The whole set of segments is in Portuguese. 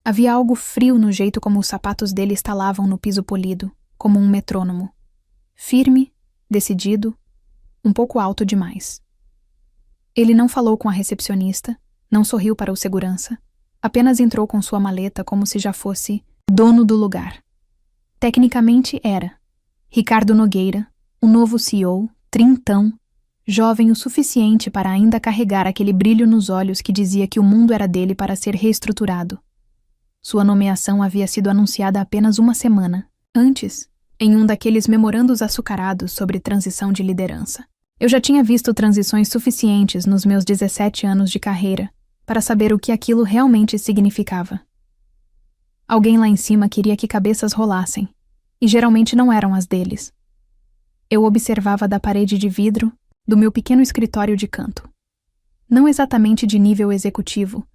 Havia algo frio no jeito como os sapatos dele estalavam no piso polido, como um metrônomo. Firme, decidido, um pouco alto demais. Ele não falou com a recepcionista, não sorriu para o segurança, apenas entrou com sua maleta como se já fosse dono do lugar. Tecnicamente era. Ricardo Nogueira, o novo CEO, trintão, jovem o suficiente para ainda carregar aquele brilho nos olhos que dizia que o mundo era dele para ser reestruturado. Sua nomeação havia sido anunciada apenas uma semana antes, em um daqueles memorandos açucarados sobre transição de liderança. Eu já tinha visto transições suficientes nos meus 17 anos de carreira para saber o que aquilo realmente significava. Alguém lá em cima queria que cabeças rolassem, e geralmente não eram as deles. Eu observava da parede de vidro do meu pequeno escritório de canto. Não exatamente de nível executivo,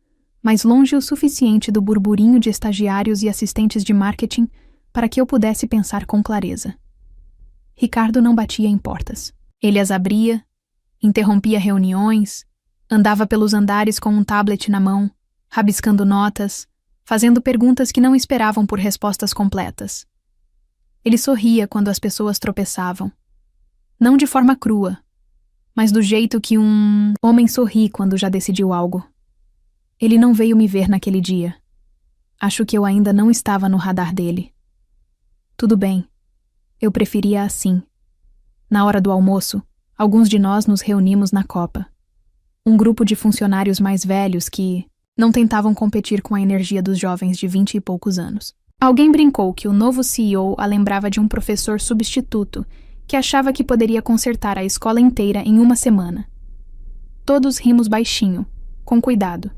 mas longe o suficiente do burburinho de estagiários e assistentes de marketing para que eu pudesse pensar com clareza. Ricardo não batia em portas. Ele as abria, interrompia reuniões, andava pelos andares com um tablet na mão, rabiscando notas, fazendo perguntas que não esperavam por respostas completas. Ele sorria quando as pessoas tropeçavam. Não de forma crua, mas do jeito que um homem sorri quando já decidiu algo. Ele não veio me ver naquele dia. Acho que eu ainda não estava no radar dele. Tudo bem. Eu preferia assim. Na hora do almoço, alguns de nós nos reunimos na copa. Um grupo de funcionários mais velhos que não tentavam competir com a energia dos jovens de 20 e poucos anos. Alguém brincou que o novo CEO a lembrava de um professor substituto que achava que poderia consertar a escola inteira em uma semana. Todos rimos baixinho, com cuidado.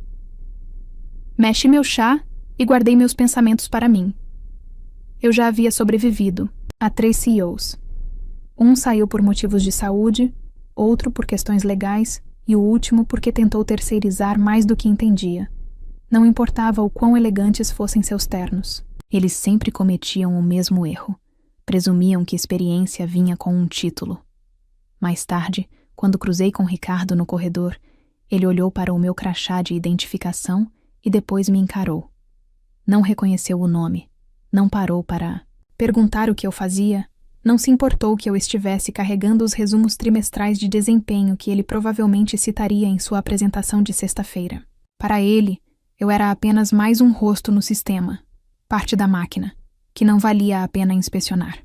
Mexi meu chá e guardei meus pensamentos para mim. Eu já havia sobrevivido a 3 CEOs. Um saiu por motivos de saúde, outro por questões legais e o último porque tentou terceirizar mais do que entendia. Não importava o quão elegantes fossem seus ternos. Eles sempre cometiam o mesmo erro. Presumiam que experiência vinha com um título. Mais tarde, quando cruzei com Ricardo no corredor, ele olhou para o meu crachá de identificação e depois me encarou. Não reconheceu o nome, não parou para perguntar o que eu fazia, não se importou que eu estivesse carregando os resumos trimestrais de desempenho que ele provavelmente citaria em sua apresentação de sexta-feira. Para ele, eu era apenas mais um rosto no sistema, parte da máquina, que não valia a pena inspecionar.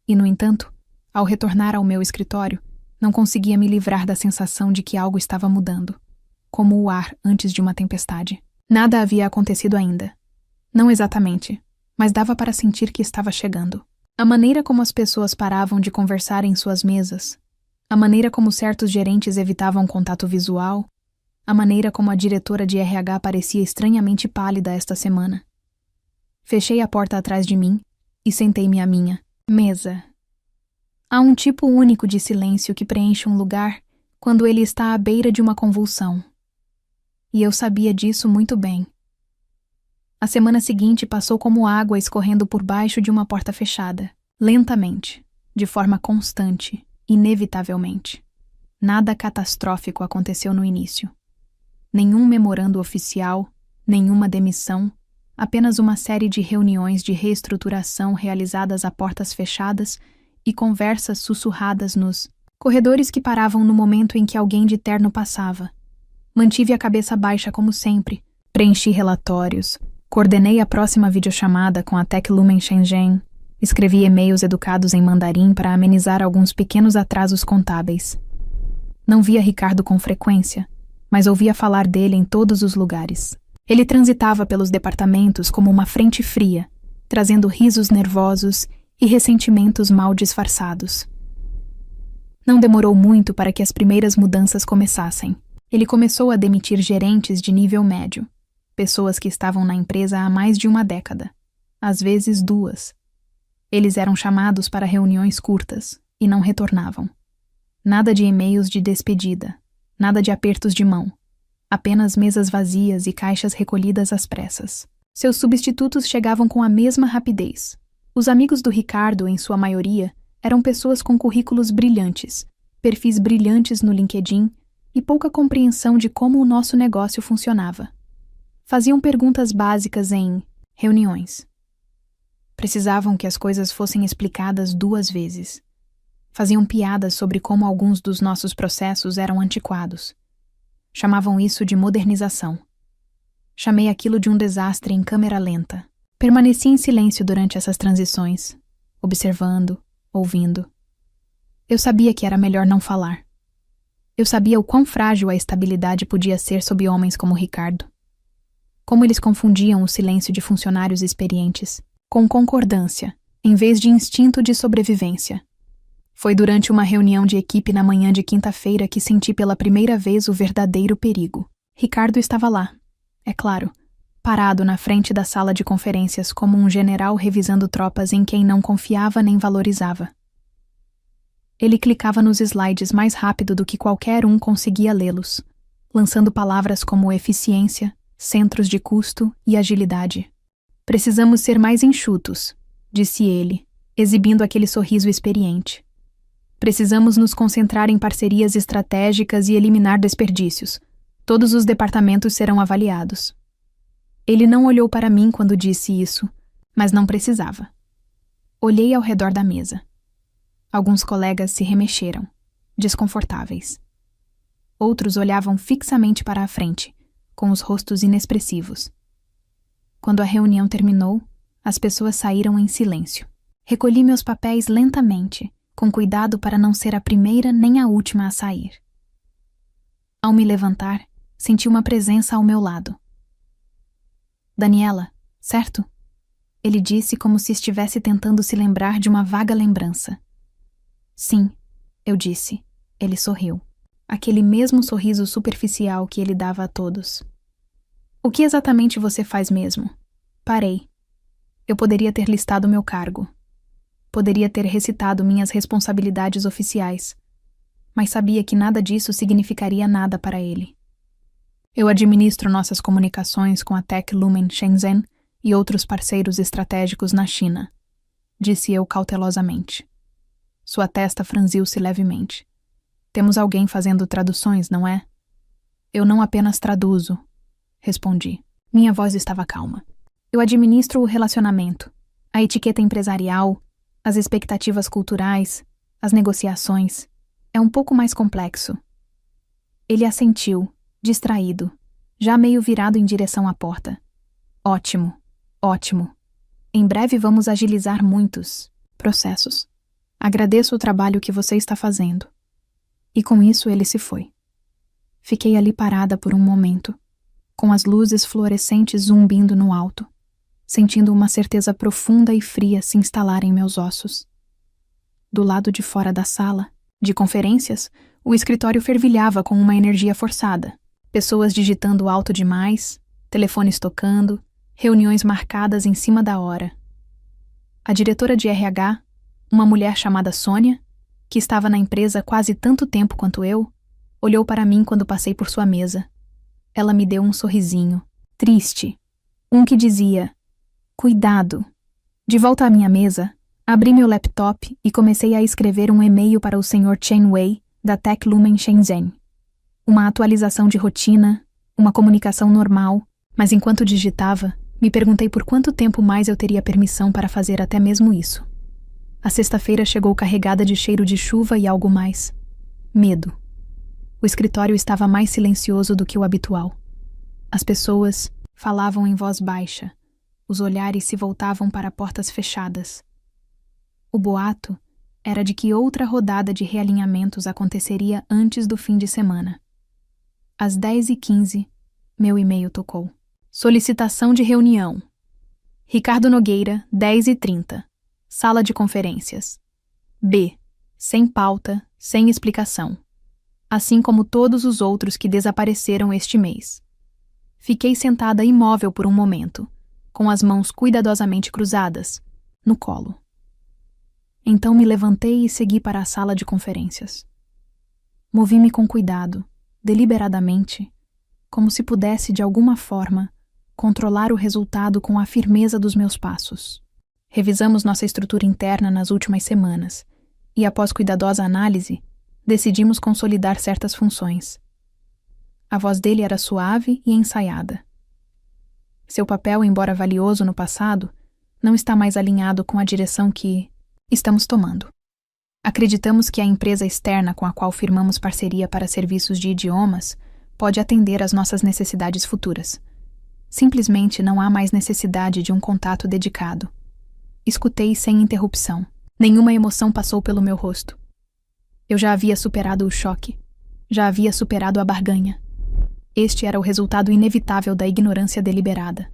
E, no entanto, ao retornar ao meu escritório, não conseguia me livrar da sensação de que algo estava mudando, como o ar antes de uma tempestade. Nada havia acontecido ainda. Não exatamente, mas dava para sentir que estava chegando. A maneira como as pessoas paravam de conversar em suas mesas, a maneira como certos gerentes evitavam contato visual, a maneira como a diretora de RH parecia estranhamente pálida esta semana. Fechei a porta atrás de mim e sentei-me à minha mesa. Há um tipo único de silêncio que preenche um lugar quando ele está à beira de uma convulsão. E eu sabia disso muito bem. A semana seguinte passou como água escorrendo por baixo de uma porta fechada, lentamente, de forma constante, inevitavelmente. Nada catastrófico aconteceu no início. Nenhum memorando oficial, nenhuma demissão, apenas uma série de reuniões de reestruturação realizadas a portas fechadas e conversas sussurradas nos corredores que paravam no momento em que alguém de terno passava. Mantive a cabeça baixa como sempre, preenchi relatórios, coordenei a próxima videochamada com a Tech Lumen Shenzhen, escrevi e-mails educados em mandarim para amenizar alguns pequenos atrasos contábeis. Não via Ricardo com frequência, mas ouvia falar dele em todos os lugares. Ele transitava pelos departamentos como uma frente fria, trazendo risos nervosos e ressentimentos mal disfarçados. Não demorou muito para que as primeiras mudanças começassem. Ele começou a demitir gerentes de nível médio, pessoas que estavam na empresa há mais de uma década, às vezes 2. Eles eram chamados para reuniões curtas e não retornavam. Nada de e-mails de despedida, nada de apertos de mão, apenas mesas vazias e caixas recolhidas às pressas. Seus substitutos chegavam com a mesma rapidez. Os amigos do Ricardo, em sua maioria, eram pessoas com currículos brilhantes, perfis brilhantes no LinkedIn e pouca compreensão de como o nosso negócio funcionava. Faziam perguntas básicas em reuniões. Precisavam que as coisas fossem explicadas 2 vezes. Faziam piadas sobre como alguns dos nossos processos eram antiquados. Chamavam isso de modernização. Chamei aquilo de um desastre em câmera lenta. Permaneci em silêncio durante essas transições, observando, ouvindo. Eu sabia que era melhor não falar. Eu sabia o quão frágil a estabilidade podia ser sob homens como Ricardo. Como eles confundiam o silêncio de funcionários experientes com concordância, em vez de instinto de sobrevivência. Foi durante uma reunião de equipe na manhã de quinta-feira que senti pela primeira vez o verdadeiro perigo. Ricardo estava lá, é claro, parado na frente da sala de conferências como um general revisando tropas em quem não confiava nem valorizava. Ele clicava nos slides mais rápido do que qualquer um conseguia lê-los, lançando palavras como eficiência, centros de custo e agilidade. Precisamos ser mais enxutos, disse ele, exibindo aquele sorriso experiente. Precisamos nos concentrar em parcerias estratégicas e eliminar desperdícios. Todos os departamentos serão avaliados. Ele não olhou para mim quando disse isso, mas não precisava. Olhei ao redor da mesa. Alguns colegas se remexeram, desconfortáveis. Outros olhavam fixamente para a frente, com os rostos inexpressivos. Quando a reunião terminou, as pessoas saíram em silêncio. Recolhi meus papéis lentamente, com cuidado para não ser a primeira nem a última a sair. Ao me levantar, senti uma presença ao meu lado. Daniela, certo? Ele disse como se estivesse tentando se lembrar de uma vaga lembrança. Sim, eu disse. Ele sorriu. Aquele mesmo sorriso superficial que ele dava a todos. O que exatamente você faz mesmo? Parei. Eu poderia ter listado meu cargo. Poderia ter recitado minhas responsabilidades oficiais. Mas sabia que nada disso significaria nada para ele. Eu administro nossas comunicações com a Tech Lumen Shenzhen e outros parceiros estratégicos na China, disse eu cautelosamente. Sua testa franziu-se levemente. Temos alguém fazendo traduções, não é? Eu não apenas traduzo, respondi. Minha voz estava calma. Eu administro o relacionamento, a etiqueta empresarial, as expectativas culturais, as negociações. É um pouco mais complexo. Ele assentiu, distraído, já meio virado em direção à porta. Ótimo, ótimo. Em breve vamos agilizar muitos processos. Agradeço o trabalho que você está fazendo. E com isso ele se foi. Fiquei ali parada por um momento, com as luzes fluorescentes zumbindo no alto, sentindo uma certeza profunda e fria se instalar em meus ossos. Do lado de fora da sala, de conferências, o escritório fervilhava com uma energia forçada. Pessoas digitando alto demais, telefones tocando, reuniões marcadas em cima da hora. A diretora de RH, uma mulher chamada Sônia, que estava na empresa quase tanto tempo quanto eu, olhou para mim quando passei por sua mesa. Ela me deu um sorrisinho, triste, um que dizia, cuidado. De volta à minha mesa, abri meu laptop e comecei a escrever um e-mail para o Sr. Chen Wei, da Tech Lumen Shenzhen. Uma atualização de rotina, uma comunicação normal, mas enquanto digitava, me perguntei por quanto tempo mais eu teria permissão para fazer até mesmo isso. A sexta-feira chegou carregada de cheiro de chuva e algo mais. Medo. O escritório estava mais silencioso do que o habitual. As pessoas falavam em voz baixa. Os olhares se voltavam para portas fechadas. O boato era de que outra rodada de realinhamentos aconteceria antes do fim de semana. Às 10h15, meu e-mail tocou. Solicitação de reunião. Ricardo Nogueira, 10h30. Sala de conferências. B. Sem pauta, sem explicação. Assim como todos os outros que desapareceram este mês. Fiquei sentada imóvel por um momento, com as mãos cuidadosamente cruzadas, no colo. Então me levantei e segui para a sala de conferências. Movi-me com cuidado, deliberadamente, como se pudesse, de alguma forma, controlar o resultado com a firmeza dos meus passos. Revisamos nossa estrutura interna nas últimas semanas e, após cuidadosa análise, decidimos consolidar certas funções. A voz dele era suave e ensaiada. Seu papel, embora valioso no passado, não está mais alinhado com a direção que estamos tomando. Acreditamos que a empresa externa com a qual firmamos parceria para serviços de idiomas pode atender às nossas necessidades futuras. Simplesmente não há mais necessidade de um contato dedicado. Escutei sem interrupção. Nenhuma emoção passou pelo meu rosto. Eu já havia superado o choque. Já havia superado a barganha. Este era o resultado inevitável da ignorância deliberada.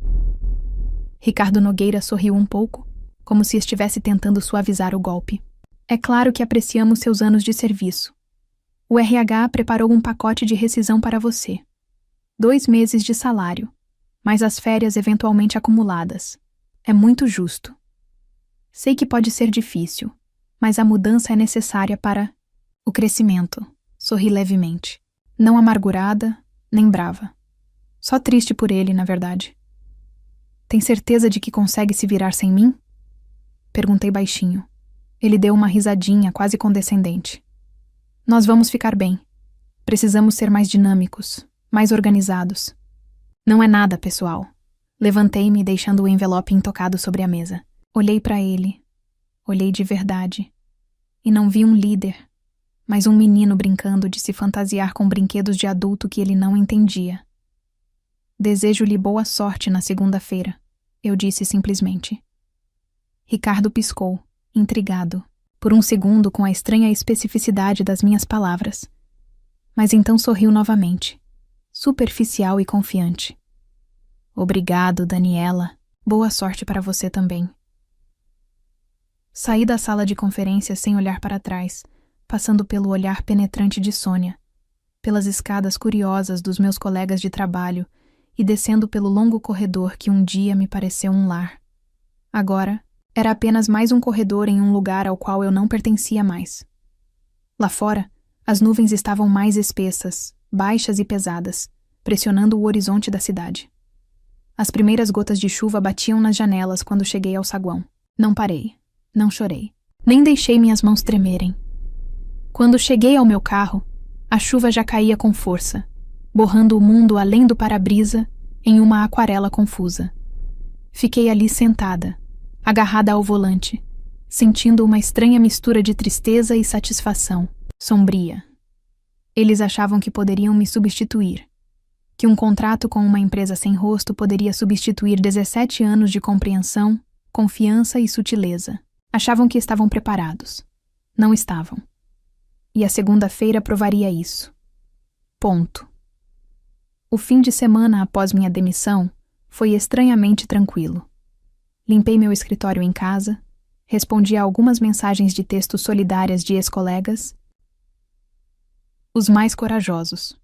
Ricardo Nogueira sorriu um pouco, como se estivesse tentando suavizar o golpe. É claro que apreciamos seus anos de serviço. O RH preparou um pacote de rescisão para você. 2 meses de salário, mais as férias eventualmente acumuladas. É muito justo. Sei que pode ser difícil, mas a mudança é necessária para o crescimento. Sorri levemente. Não amargurada, nem brava. Só triste por ele, na verdade. Tem certeza de que consegue se virar sem mim? Perguntei baixinho. Ele deu uma risadinha quase condescendente. Nós vamos ficar bem. Precisamos ser mais dinâmicos, mais organizados. Não é nada, pessoal. Levantei-me, deixando o envelope intocado sobre a mesa. Olhei para ele. Olhei de verdade. E não vi um líder, mas um menino brincando de se fantasiar com brinquedos de adulto que ele não entendia. Desejo-lhe boa sorte na segunda-feira, eu disse simplesmente. Ricardo piscou, intrigado, por um segundo com a estranha especificidade das minhas palavras. Mas então sorriu novamente, superficial e confiante. Obrigado, Daniela. Boa sorte para você também. Saí da sala de conferência sem olhar para trás, passando pelo olhar penetrante de Sônia, pelas escadas curiosas dos meus colegas de trabalho e descendo pelo longo corredor que um dia me pareceu um lar. Agora, era apenas mais um corredor em um lugar ao qual eu não pertencia mais. Lá fora, as nuvens estavam mais espessas, baixas e pesadas, pressionando o horizonte da cidade. As primeiras gotas de chuva batiam nas janelas quando cheguei ao saguão. Não parei, não chorei, nem deixei minhas mãos tremerem. Quando cheguei ao meu carro, a chuva já caía com força, borrando o mundo além do para-brisa em uma aquarela confusa. Fiquei ali sentada, agarrada ao volante, sentindo uma estranha mistura de tristeza e satisfação, sombria. Eles achavam que poderiam me substituir, que um contrato com uma empresa sem rosto poderia substituir 17 anos de compreensão, confiança e sutileza. Achavam que estavam preparados. Não estavam. E a segunda-feira provaria isso. Ponto. O fim de semana após minha demissão foi estranhamente tranquilo. Limpei meu escritório em casa, respondi a algumas mensagens de texto solidárias de ex-colegas, os mais corajosos.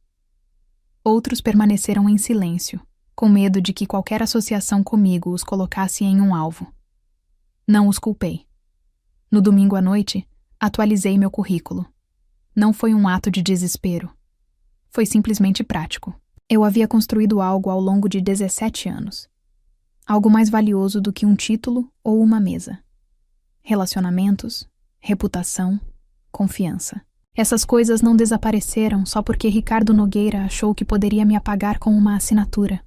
Outros permaneceram em silêncio, com medo de que qualquer associação comigo os colocasse em um alvo. Não os culpei. No domingo à noite, atualizei meu currículo. Não foi um ato de desespero. Foi simplesmente prático. Eu havia construído algo ao longo de 17 anos. Algo mais valioso do que um título ou uma mesa. Relacionamentos, reputação, confiança. Essas coisas não desapareceram só porque Ricardo Nogueira achou que poderia me apagar com uma assinatura.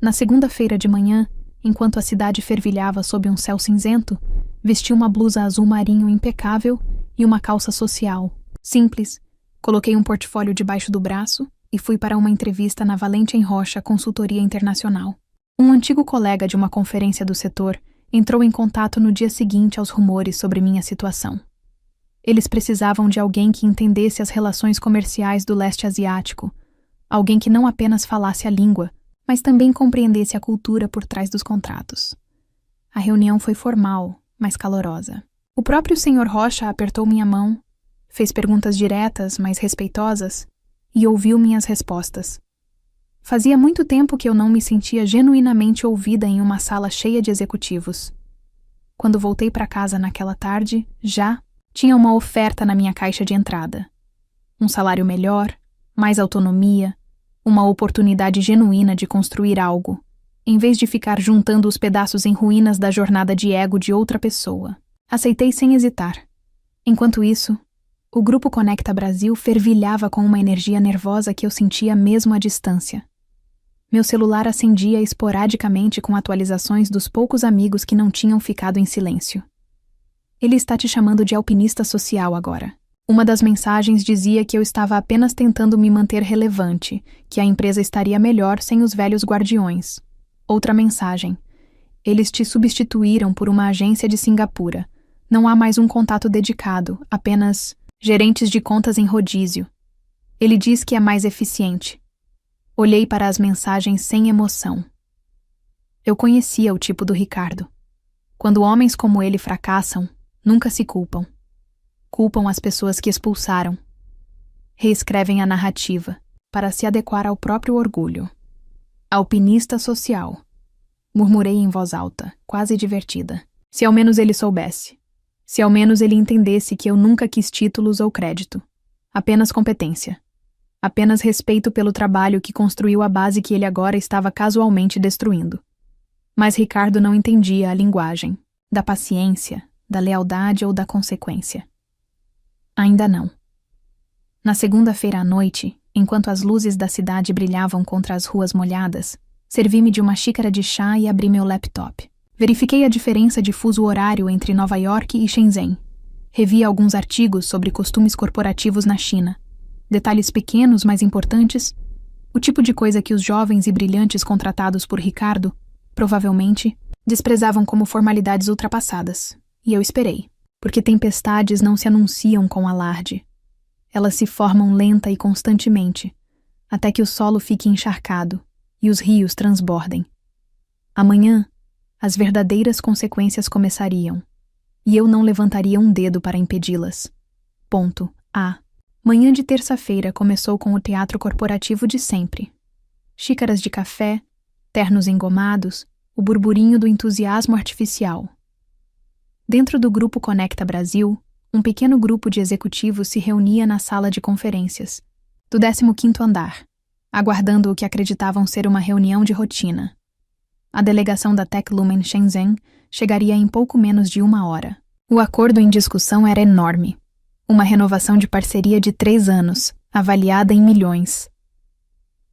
Na segunda-feira de manhã, enquanto a cidade fervilhava sob um céu cinzento, vesti uma blusa azul marinho impecável e uma calça social, simples. Coloquei um portfólio debaixo do braço e fui para uma entrevista na Valente em Rocha Consultoria Internacional. Um antigo colega de uma conferência do setor entrou em contato no dia seguinte aos rumores sobre minha situação. Eles precisavam de alguém que entendesse as relações comerciais do leste asiático, alguém que não apenas falasse a língua, mas também compreendesse a cultura por trás dos contratos. A reunião foi formal, mas calorosa. O próprio Sr. Rocha apertou minha mão, fez perguntas diretas, mas respeitosas, e ouviu minhas respostas. Fazia muito tempo que eu não me sentia genuinamente ouvida em uma sala cheia de executivos. Quando voltei para casa naquela tarde, já tinha uma oferta na minha caixa de entrada. Um salário melhor, mais autonomia, uma oportunidade genuína de construir algo, em vez de ficar juntando os pedaços em ruínas da jornada de ego de outra pessoa. Aceitei sem hesitar. Enquanto isso, o Grupo Conecta Brasil fervilhava com uma energia nervosa que eu sentia mesmo à distância. Meu celular acendia esporadicamente com atualizações dos poucos amigos que não tinham ficado em silêncio. Ele está te chamando de alpinista social agora. Uma das mensagens dizia que eu estava apenas tentando me manter relevante, que a empresa estaria melhor sem os velhos guardiões. Outra mensagem. Eles te substituíram por uma agência de Singapura. Não há mais um contato dedicado, apenas gerentes de contas em rodízio. Ele diz que é mais eficiente. Olhei para as mensagens sem emoção. Eu conhecia o tipo do Ricardo. Quando homens como ele fracassam, nunca se culpam. Culpam as pessoas que expulsaram. Reescrevem a narrativa, para se adequar ao próprio orgulho. Alpinista social. Murmurei em voz alta, quase divertida. Se ao menos ele soubesse. Se ao menos ele entendesse que eu nunca quis títulos ou crédito. Apenas competência. Apenas respeito pelo trabalho que construiu a base que ele agora estava casualmente destruindo. Mas Ricardo não entendia a linguagem, da paciência, da lealdade ou da consequência. Ainda não. Na segunda-feira à noite, enquanto as luzes da cidade brilhavam contra as ruas molhadas, servi-me de uma xícara de chá e abri meu laptop. Verifiquei a diferença de fuso horário entre Nova York e Shenzhen. Revi alguns artigos sobre costumes corporativos na China. Detalhes pequenos, mas importantes. O tipo de coisa que os jovens e brilhantes contratados por Ricardo, provavelmente, desprezavam como formalidades ultrapassadas. E eu esperei, porque tempestades não se anunciam com alarde. Elas se formam lenta e constantemente, até que o solo fique encharcado e os rios transbordem. Amanhã, as verdadeiras consequências começariam, e eu não levantaria um dedo para impedi-las. Ponto. A. Manhã de terça-feira começou com o teatro corporativo de sempre. Xícaras de café, ternos engomados, o burburinho do entusiasmo artificial. Dentro do Grupo Conecta Brasil, um pequeno grupo de executivos se reunia na sala de conferências, do 15º andar, aguardando o que acreditavam ser uma reunião de rotina. A delegação da Techlumen Shenzhen chegaria em pouco menos de 1 hora. O acordo em discussão era enorme. Uma renovação de parceria de 3 anos, avaliada em milhões.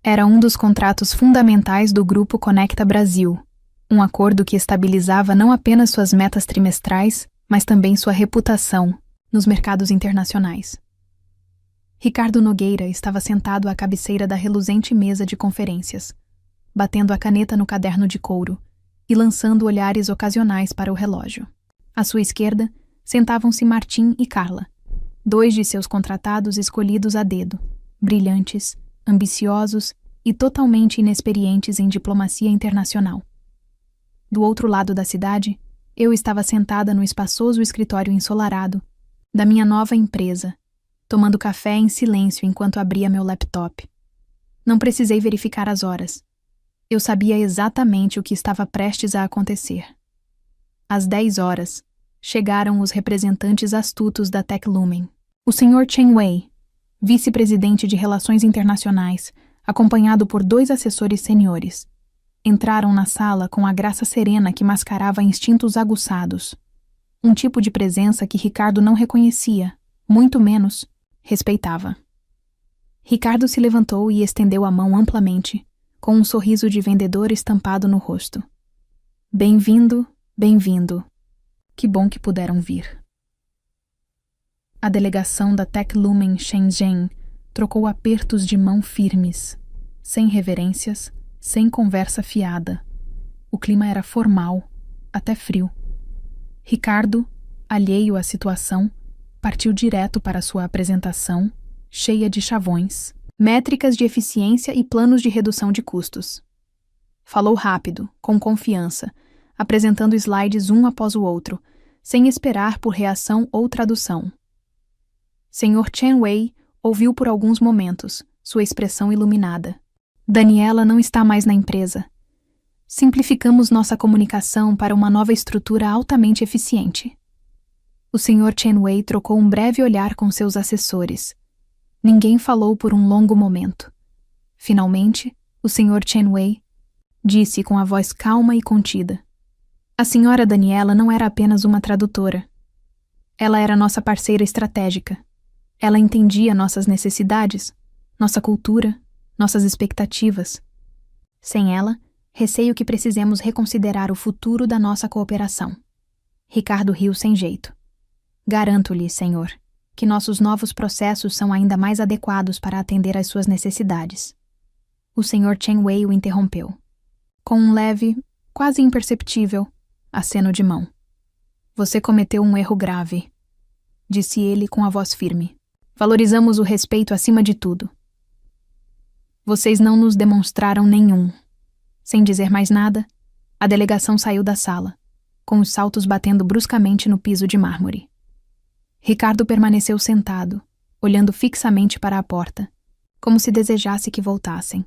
Era um dos contratos fundamentais do Grupo Conecta Brasil, um acordo que estabilizava não apenas suas metas trimestrais, mas também sua reputação nos mercados internacionais. Ricardo Nogueira estava sentado à cabeceira da reluzente mesa de conferências, batendo a caneta no caderno de couro e lançando olhares ocasionais para o relógio. À sua esquerda, sentavam-se Martim e Carla, 2 de seus contratados escolhidos a dedo, brilhantes, ambiciosos e totalmente inexperientes em diplomacia internacional. Do outro lado da cidade, eu estava sentada no espaçoso escritório ensolarado da minha nova empresa, tomando café em silêncio enquanto abria meu laptop. Não precisei verificar as horas. Eu sabia exatamente o que estava prestes a acontecer. Às 10 horas, chegaram os representantes astutos da Techlumen. O Sr. Chen Wei, vice-presidente de Relações Internacionais, acompanhado por 2 assessores seniores, entraram na sala com a graça serena que mascarava instintos aguçados. Um tipo de presença que Ricardo não reconhecia, muito menos respeitava. Ricardo se levantou e estendeu a mão amplamente, com um sorriso de vendedor estampado no rosto. Bem-vindo, bem-vindo. Que bom que puderam vir. A delegação da Techlumen Shenzhen trocou apertos de mão firmes, sem reverências, sem conversa fiada. O clima era formal, até frio. Ricardo, alheio à situação, partiu direto para sua apresentação, cheia de chavões, métricas de eficiência e planos de redução de custos. Falou rápido, com confiança, apresentando slides um após o outro, sem esperar por reação ou tradução. Sr. Chen Wei ouviu por alguns momentos, sua expressão iluminada. Daniela não está mais na empresa. Simplificamos nossa comunicação para uma nova estrutura altamente eficiente. O Sr. Chen Wei trocou um breve olhar com seus assessores. Ninguém falou por um longo momento. Finalmente, o Sr. Chen Wei disse com a voz calma e contida. A senhora Daniela não era apenas uma tradutora. Ela era nossa parceira estratégica. Ela entendia nossas necessidades, nossa cultura, nossas expectativas. Sem ela, receio que precisemos reconsiderar o futuro da nossa cooperação. Ricardo riu sem jeito. Garanto-lhe, senhor, que nossos novos processos são ainda mais adequados para atender às suas necessidades. O Sr. Chen Wei o interrompeu, com um leve, quase imperceptível, aceno de mão. Você cometeu um erro grave, disse ele com a voz firme. Valorizamos o respeito acima de tudo. Vocês não nos demonstraram nenhum. Sem dizer mais nada, a delegação saiu da sala, com os saltos batendo bruscamente no piso de mármore. Ricardo permaneceu sentado, olhando fixamente para a porta, como se desejasse que voltassem.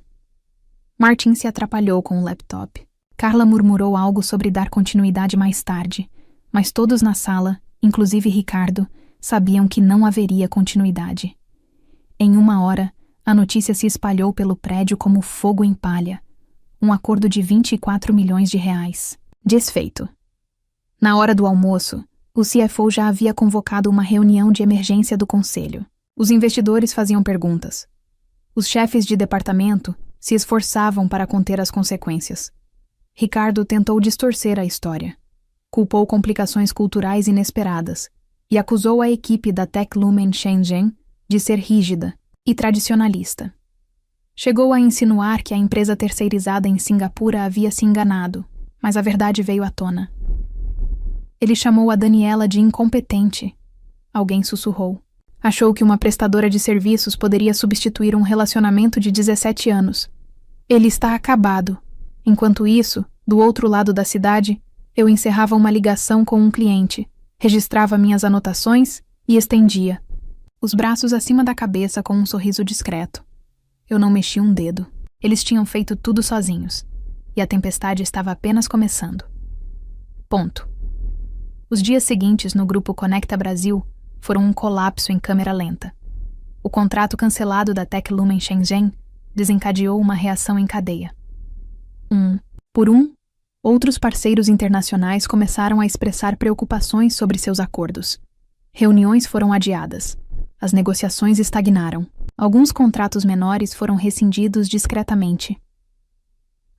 Martin se atrapalhou com o laptop. Carla murmurou algo sobre dar continuidade mais tarde, mas todos na sala, inclusive Ricardo, sabiam que não haveria continuidade. Em 1 hora, a notícia se espalhou pelo prédio como fogo em palha. Um acordo de 24 milhões de reais. Desfeito. Na hora do almoço, o CFO já havia convocado uma reunião de emergência do conselho. Os investidores faziam perguntas. Os chefes de departamento se esforçavam para conter as consequências. Ricardo tentou distorcer a história. Culpou complicações culturais inesperadas e acusou a equipe da Tech Lumen Shenzhen de ser rígida e tradicionalista. Chegou a insinuar que a empresa terceirizada em Singapura havia se enganado, mas a verdade veio à tona. Ele chamou a Daniela de incompetente. Alguém sussurrou. Achou que uma prestadora de serviços poderia substituir um relacionamento de 17 anos. Ele está acabado. Enquanto isso, do outro lado da cidade, eu encerrava uma ligação com um cliente, registrava minhas anotações e estendia, os braços acima da cabeça com um sorriso discreto. Eu não mexi um dedo. Eles tinham feito tudo sozinhos. E a tempestade estava apenas começando. Ponto. Os dias seguintes no grupo Conecta Brasil foram um colapso em câmera lenta. O contrato cancelado da Tech Lumen Shenzhen desencadeou uma reação em cadeia. Por um, outros parceiros internacionais começaram a expressar preocupações sobre seus acordos. Reuniões foram adiadas. As negociações estagnaram. Alguns contratos menores foram rescindidos discretamente.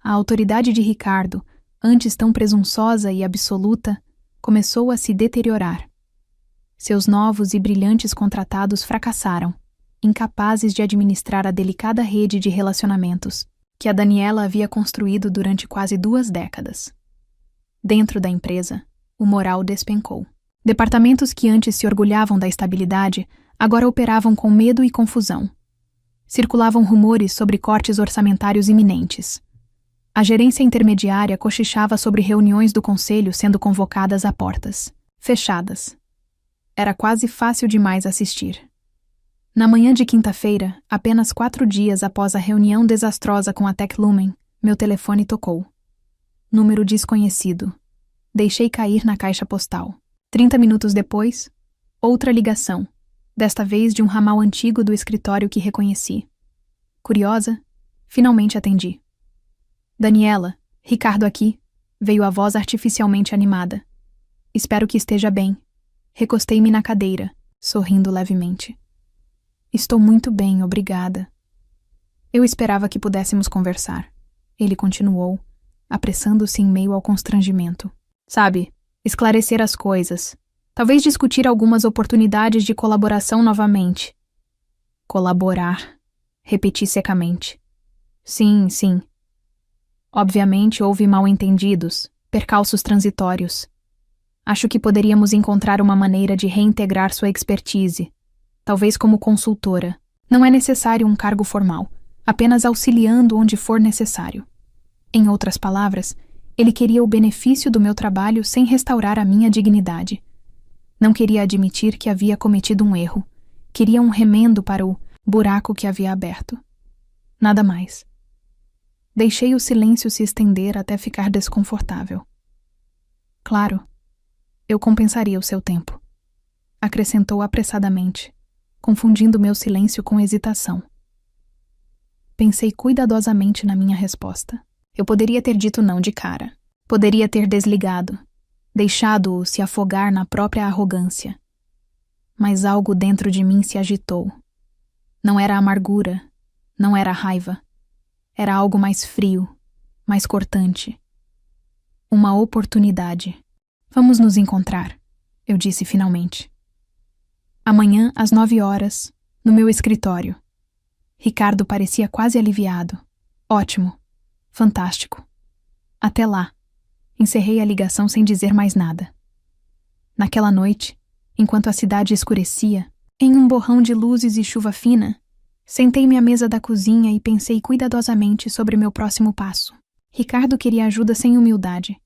A autoridade de Ricardo, antes tão presunçosa e absoluta, começou a se deteriorar. Seus novos e brilhantes contratados fracassaram, incapazes de administrar a delicada rede de relacionamentos que a Daniela havia construído durante quase 2 décadas. Dentro da empresa, o moral despencou. Departamentos que antes se orgulhavam da estabilidade agora operavam com medo e confusão. Circulavam rumores sobre cortes orçamentários iminentes. A gerência intermediária cochichava sobre reuniões do conselho sendo convocadas a portas fechadas. Era quase fácil demais assistir. Na manhã de quinta-feira, apenas 4 dias após a reunião desastrosa com a Tech Lumen, meu telefone tocou. Número desconhecido. Deixei cair na caixa postal. 30 minutos depois, outra ligação, desta vez de um ramal antigo do escritório que reconheci. Curiosa, finalmente atendi. Daniela, Ricardo aqui, veio a voz artificialmente animada. Espero que esteja bem. Recostei-me na cadeira, sorrindo levemente. Estou muito bem, obrigada. Eu esperava que pudéssemos conversar. Ele continuou, apressando-se em meio ao constrangimento. Sabe, esclarecer as coisas. Talvez discutir algumas oportunidades de colaboração novamente. Colaborar, repeti secamente. Sim, sim. Obviamente houve mal-entendidos, percalços transitórios. Acho que poderíamos encontrar uma maneira de reintegrar sua expertise, talvez como consultora. Não é necessário um cargo formal, apenas auxiliando onde for necessário. Em outras palavras, ele queria o benefício do meu trabalho sem restaurar a minha dignidade. Não queria admitir que havia cometido um erro. Queria um remendo para o buraco que havia aberto. Nada mais. Deixei o silêncio se estender até ficar desconfortável. Claro, eu compensaria o seu tempo, acrescentou apressadamente, confundindo meu silêncio com hesitação. Pensei cuidadosamente na minha resposta. Eu poderia ter dito não de cara. Poderia ter desligado, deixado-o se afogar na própria arrogância. Mas algo dentro de mim se agitou. Não era amargura, não era raiva. Era algo mais frio, mais cortante. Uma oportunidade. Vamos nos encontrar, eu disse finalmente. Amanhã, às 9 horas, no meu escritório. Ricardo parecia quase aliviado. Ótimo. Fantástico. Até lá. Encerrei a ligação sem dizer mais nada. Naquela noite, enquanto a cidade escurecia, em um borrão de luzes e chuva fina, sentei-me à mesa da cozinha e pensei cuidadosamente sobre meu próximo passo. Ricardo queria ajuda sem humildade.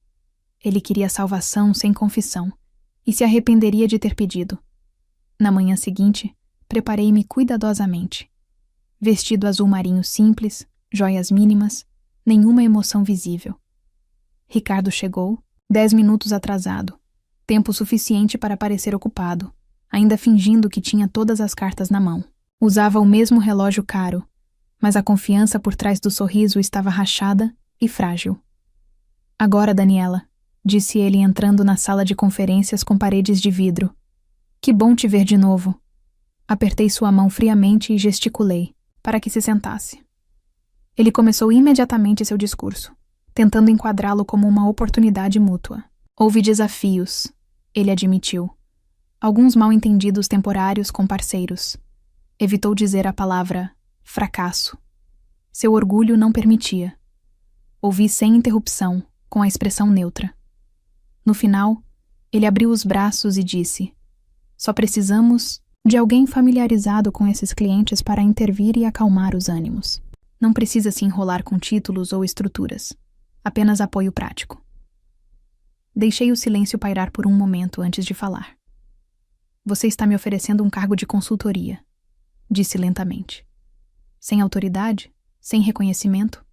Ele queria salvação sem confissão, e se arrependeria de ter pedido. Na manhã seguinte, preparei-me cuidadosamente. Vestido azul marinho simples, joias mínimas, nenhuma emoção visível. Ricardo chegou, 10 minutos atrasado, tempo suficiente para parecer ocupado, ainda fingindo que tinha todas as cartas na mão. Usava o mesmo relógio caro, mas a confiança por trás do sorriso estava rachada e frágil. Agora, Daniela, disse ele entrando na sala de conferências com paredes de vidro. Que bom te ver de novo. Apertei sua mão friamente e gesticulei, para que se sentasse. Ele começou imediatamente seu discurso, tentando enquadrá-lo como uma oportunidade mútua. Houve desafios, ele admitiu. Alguns mal-entendidos temporários com parceiros. Evitou dizer a palavra fracasso. Seu orgulho não permitia. Ouvi sem interrupção, com a expressão neutra. No final, ele abriu os braços e disse: só precisamos de alguém familiarizado com esses clientes para intervir e acalmar os ânimos. Não precisa se enrolar com títulos ou estruturas. Apenas apoio prático. Deixei o silêncio pairar por um momento antes de falar. Você está me oferecendo um cargo de consultoria, disse lentamente. Sem autoridade, sem reconhecimento,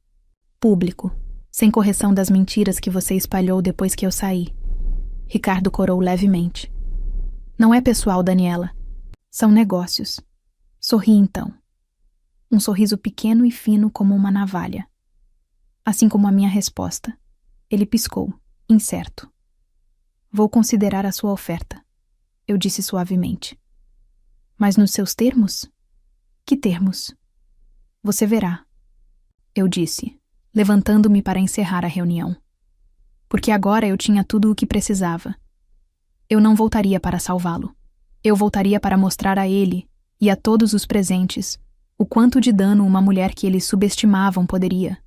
público, sem correção das mentiras que você espalhou depois que eu saí. Ricardo corou levemente. Não é pessoal, Daniela. São negócios. Sorri então. Um sorriso pequeno e fino como uma navalha. Assim como a minha resposta. Ele piscou, incerto. Vou considerar a sua oferta, eu disse suavemente. Mas nos seus termos? Que termos? Você verá, eu disse, levantando-me para encerrar a reunião. Porque agora eu tinha tudo o que precisava. Eu não voltaria para salvá-lo. Eu voltaria para mostrar a ele, e a todos os presentes, o quanto de dano uma mulher que eles subestimavam poderia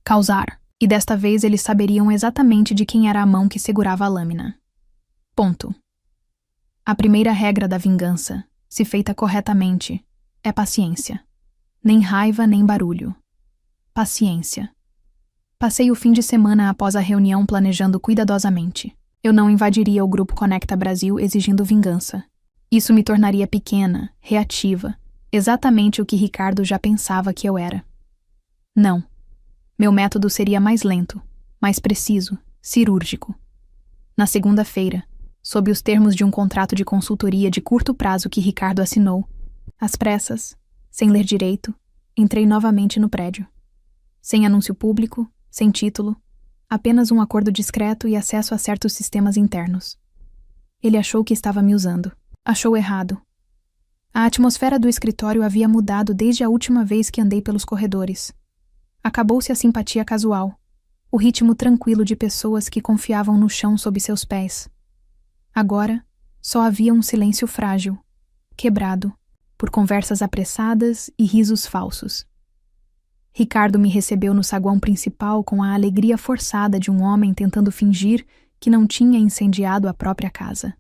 causar, e desta vez eles saberiam exatamente de quem era a mão que segurava a lâmina. Ponto. A primeira regra da vingança, se feita corretamente, é paciência. Nem raiva, nem barulho. Paciência. Passei o fim de semana após a reunião planejando cuidadosamente. Eu não invadiria o Grupo Conecta Brasil exigindo vingança. Isso me tornaria pequena, reativa, exatamente o que Ricardo já pensava que eu era. Não. Meu método seria mais lento, mais preciso, cirúrgico. Na segunda-feira, sob os termos de um contrato de consultoria de curto prazo que Ricardo assinou, às pressas, sem ler direito, entrei novamente no prédio. Sem anúncio público, sem título, apenas um acordo discreto e acesso a certos sistemas internos. Ele achou que estava me usando. Achou errado. A atmosfera do escritório havia mudado desde a última vez que andei pelos corredores. Acabou-se a simpatia casual, o ritmo tranquilo de pessoas que confiavam no chão sob seus pés. Agora, só havia um silêncio frágil, quebrado, por conversas apressadas e risos falsos. Ricardo me recebeu no saguão principal com a alegria forçada de um homem tentando fingir que não tinha incendiado a própria casa.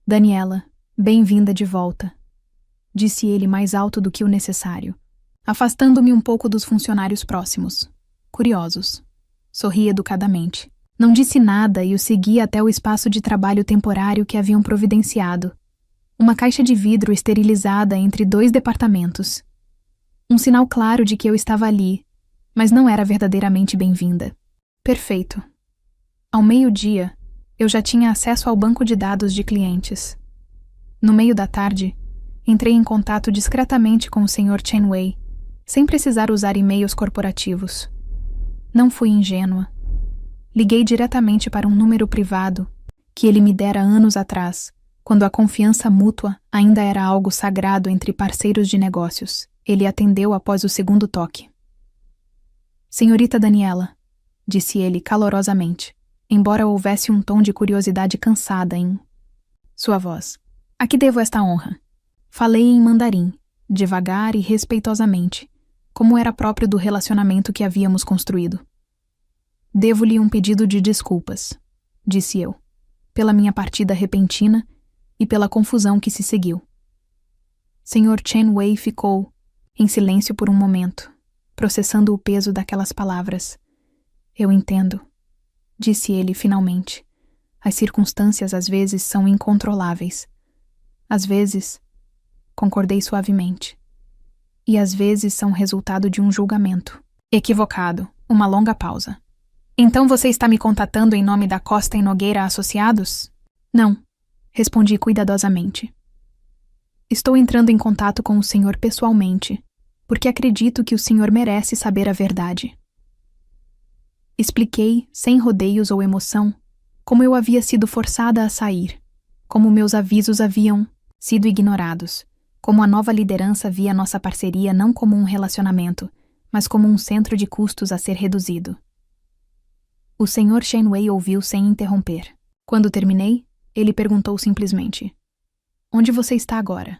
Daniela, bem-vinda de volta, disse ele mais alto do que o necessário, afastando-me um pouco dos funcionários próximos, curiosos. Sorri educadamente. Não disse nada e o segui até o espaço de trabalho temporário que haviam providenciado. Uma caixa de vidro esterilizada entre 2 departamentos. Um sinal claro de que eu estava ali, mas não era verdadeiramente bem-vinda. Perfeito. Ao meio-dia, eu já tinha acesso ao banco de dados de clientes. No meio da tarde, entrei em contato discretamente com o Sr. Chen Wei, sem precisar usar e-mails corporativos. Não fui ingênua. Liguei diretamente para um número privado que ele me dera anos atrás, quando a confiança mútua ainda era algo sagrado entre parceiros de negócios. Ele atendeu após o segundo toque. Senhorita Daniela, disse ele calorosamente, embora houvesse um tom de curiosidade cansada em sua voz. A que devo esta honra? Falei em mandarim, devagar e respeitosamente, como era próprio do relacionamento que havíamos construído. Devo-lhe um pedido de desculpas, disse eu, pela minha partida repentina e pela confusão que se seguiu. Sr. Chen Wei ficou em silêncio por um momento, processando o peso daquelas palavras. Eu entendo, disse ele finalmente. As circunstâncias às vezes são incontroláveis. Às vezes, concordei suavemente. E às vezes são resultado de um julgamento. Equivocado. Uma longa pausa. Então você está me contatando em nome da Costa e Nogueira Associados? Não, respondi cuidadosamente. Estou entrando em contato com o senhor pessoalmente, porque acredito que o senhor merece saber a verdade. Expliquei, sem rodeios ou emoção, como eu havia sido forçada a sair, como meus avisos haviam sido ignorados, como a nova liderança via nossa parceria não como um relacionamento, mas como um centro de custos a ser reduzido. O Sr. Chen Wei ouviu sem interromper. Quando terminei, ele perguntou simplesmente: Onde você está agora?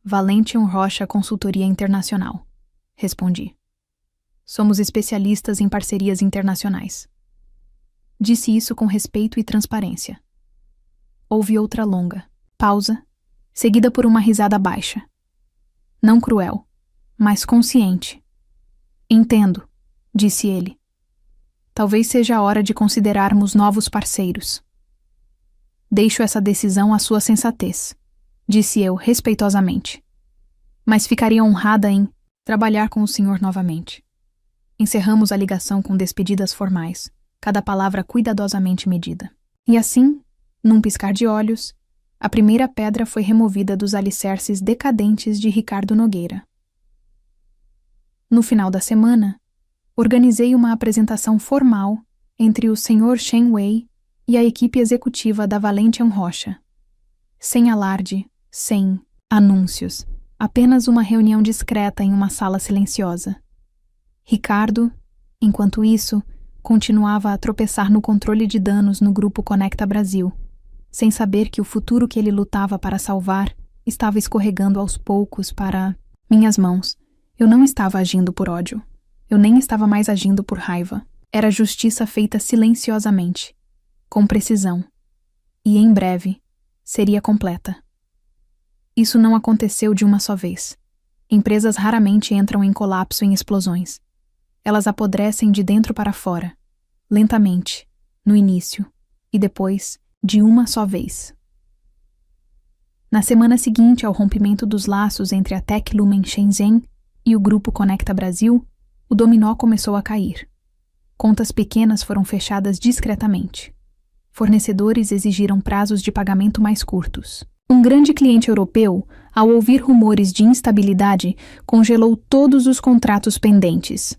Valentian Rocha Consultoria Internacional, respondi. Somos especialistas em parcerias internacionais. Disse isso com respeito e transparência. Houve outra longa pausa, seguida por uma risada baixa. Não cruel, mas consciente. Entendo, disse ele. Talvez seja a hora de considerarmos novos parceiros. Deixo essa decisão à sua sensatez, disse eu respeitosamente. Mas ficaria honrada em trabalhar com o senhor novamente. Encerramos a ligação com despedidas formais, cada palavra cuidadosamente medida. E assim, num piscar de olhos, a primeira pedra foi removida dos alicerces decadentes de Ricardo Nogueira. No final da semana, organizei uma apresentação formal entre o Sr. Chen Wei e a equipe executiva da Valentian Rocha. Sem alarde, sem anúncios, apenas uma reunião discreta em uma sala silenciosa. Ricardo, enquanto isso, continuava a tropeçar no controle de danos no Grupo Conecta Brasil, sem saber que o futuro que ele lutava para salvar estava escorregando aos poucos para minhas mãos. Eu não estava agindo por ódio. Eu nem estava mais agindo por raiva. Era justiça feita silenciosamente, com precisão. E, em breve, seria completa. Isso não aconteceu de uma só vez. Empresas raramente entram em colapso em explosões. Elas apodrecem de dentro para fora, lentamente, no início, e depois, de uma só vez. Na semana seguinte ao rompimento dos laços entre a Tech Lumen Shenzhen e o Grupo Conecta Brasil, o dominó começou a cair. Contas pequenas foram fechadas discretamente. Fornecedores exigiram prazos de pagamento mais curtos. Um grande cliente europeu, ao ouvir rumores de instabilidade, congelou todos os contratos pendentes.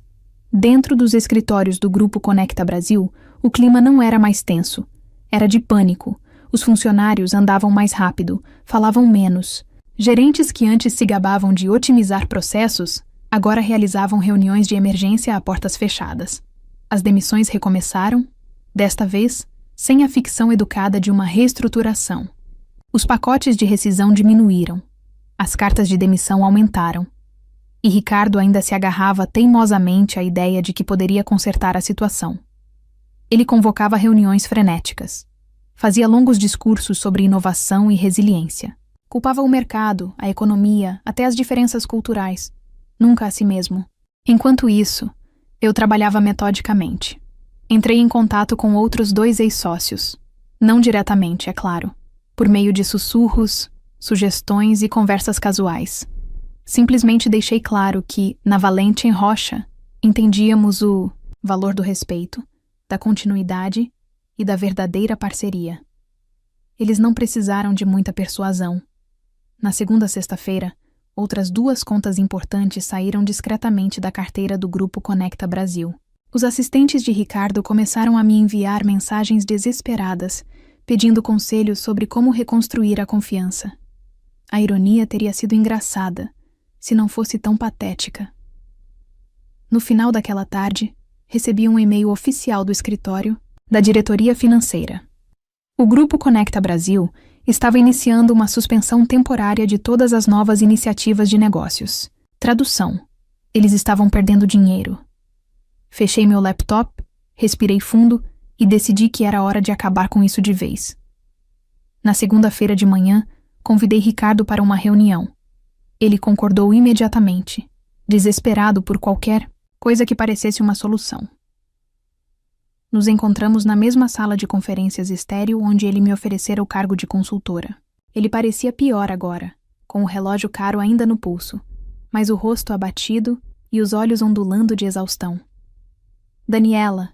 Dentro dos escritórios do Grupo Conecta Brasil, o clima não era mais tenso. Era de pânico. Os funcionários andavam mais rápido, falavam menos. Gerentes que antes se gabavam de otimizar processos, agora realizavam reuniões de emergência a portas fechadas. As demissões recomeçaram, desta vez, sem a ficção educada de uma reestruturação. Os pacotes de rescisão diminuíram. As cartas de demissão aumentaram. E Ricardo ainda se agarrava teimosamente à ideia de que poderia consertar a situação. Ele convocava reuniões frenéticas. Fazia longos discursos sobre inovação e resiliência. Culpava o mercado, a economia, até as diferenças culturais. Nunca a si mesmo. Enquanto isso, eu trabalhava metodicamente. Entrei em contato com outros 2 ex-sócios. Não diretamente, é claro. Por meio de sussurros, sugestões e conversas casuais. Simplesmente deixei claro que, na Valentian Rocha, entendíamos o valor do respeito, da continuidade e da verdadeira parceria. Eles não precisaram de muita persuasão. Na segunda sexta-feira, outras 2 contas importantes saíram discretamente da carteira do Grupo Conecta Brasil. Os assistentes de Ricardo começaram a me enviar mensagens desesperadas, pedindo conselhos sobre como reconstruir a confiança. A ironia teria sido engraçada, se não fosse tão patética. No final daquela tarde, recebi um e-mail oficial do escritório da diretoria financeira. O Grupo Conecta Brasil estava iniciando uma suspensão temporária de todas as novas iniciativas de negócios. Tradução: eles estavam perdendo dinheiro. Fechei meu laptop, respirei fundo e decidi que era hora de acabar com isso de vez. Na segunda-feira de manhã, convidei Ricardo para uma reunião. Ele concordou imediatamente, desesperado por qualquer coisa que parecesse uma solução. Nos encontramos na mesma sala de conferências estéril onde ele me oferecera o cargo de consultora. Ele parecia pior agora, com o relógio caro ainda no pulso, mas o rosto abatido e os olhos ondulando de exaustão. Daniela,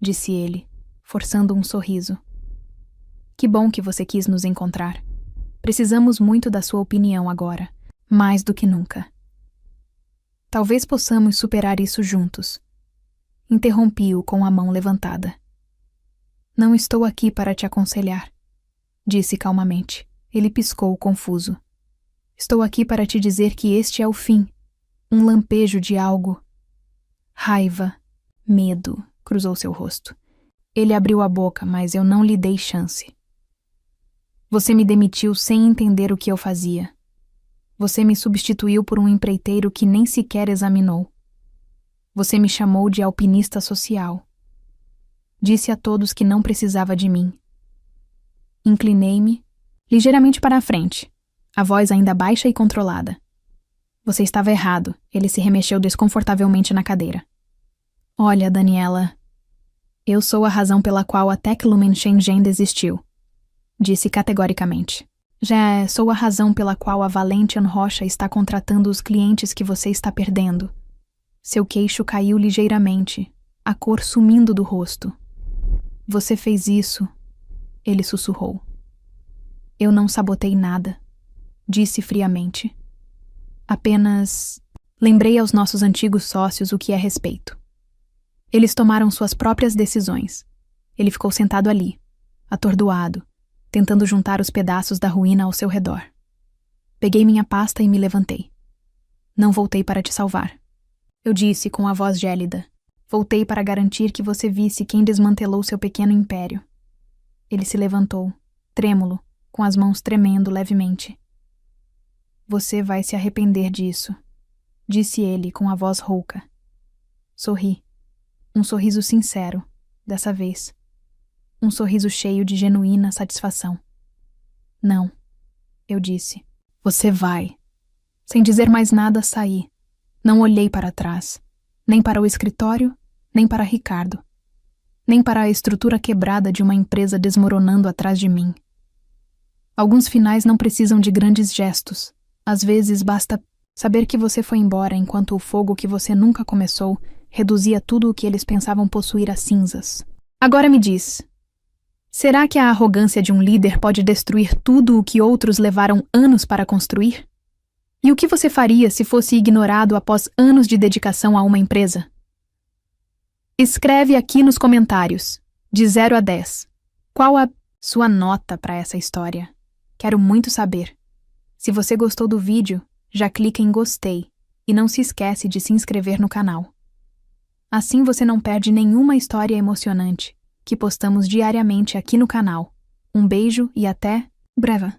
disse ele, forçando um sorriso. Que bom que você quis nos encontrar. Precisamos muito da sua opinião agora, mais do que nunca. Talvez possamos superar isso juntos. Interrompi-o com a mão levantada. Não estou aqui para te aconselhar, disse calmamente. Ele piscou, confuso. Estou aqui para te dizer que este é o fim. Um lampejo de algo. Raiva, medo, cruzou seu rosto. Ele abriu a boca, mas eu não lhe dei chance. Você me demitiu sem entender o que eu fazia. Você me substituiu por um empreiteiro que nem sequer examinou. Você me chamou de alpinista social. Disse a todos que não precisava de mim. Inclinei-me ligeiramente para a frente, a voz ainda baixa e controlada. Você estava errado. Ele se remexeu desconfortavelmente na cadeira. Olha, Daniela, eu sou a razão pela qual a Techlumen Shenzhen desistiu, disse categoricamente. Já sou a razão pela qual a Valentian Rocha está contratando os clientes que você está perdendo. Seu queixo caiu ligeiramente, a cor sumindo do rosto. Você fez isso, ele sussurrou. Eu não sabotei nada, disse friamente. Apenas lembrei aos nossos antigos sócios o que é respeito. Eles tomaram suas próprias decisões. Ele ficou sentado ali, atordoado, tentando juntar os pedaços da ruína ao seu redor. Peguei minha pasta e me levantei. Não voltei para te salvar. Eu disse com a voz gélida. Voltei para garantir que você visse quem desmantelou seu pequeno império. Ele se levantou, trêmulo, com as mãos tremendo levemente. Você vai se arrepender disso, disse ele com a voz rouca. Sorri. Um sorriso sincero, dessa vez. Um sorriso cheio de genuína satisfação. Não, eu disse. Você vai. Sem dizer mais nada, saí. Não olhei para trás, nem para o escritório, nem para Ricardo, nem para a estrutura quebrada de uma empresa desmoronando atrás de mim. Alguns finais não precisam de grandes gestos. Às vezes basta saber que você foi embora enquanto o fogo que você nunca começou reduzia tudo o que eles pensavam possuir a cinzas. Agora me diz, será que a arrogância de um líder pode destruir tudo o que outros levaram anos para construir? E o que você faria se fosse ignorado após anos de dedicação a uma empresa? Escreve aqui nos comentários, de 0 a 10. Qual a sua nota para essa história? Quero muito saber. Se você gostou do vídeo, já clica em gostei e não se esquece de se inscrever no canal. Assim você não perde nenhuma história emocionante que postamos diariamente aqui no canal. Um beijo e até breve.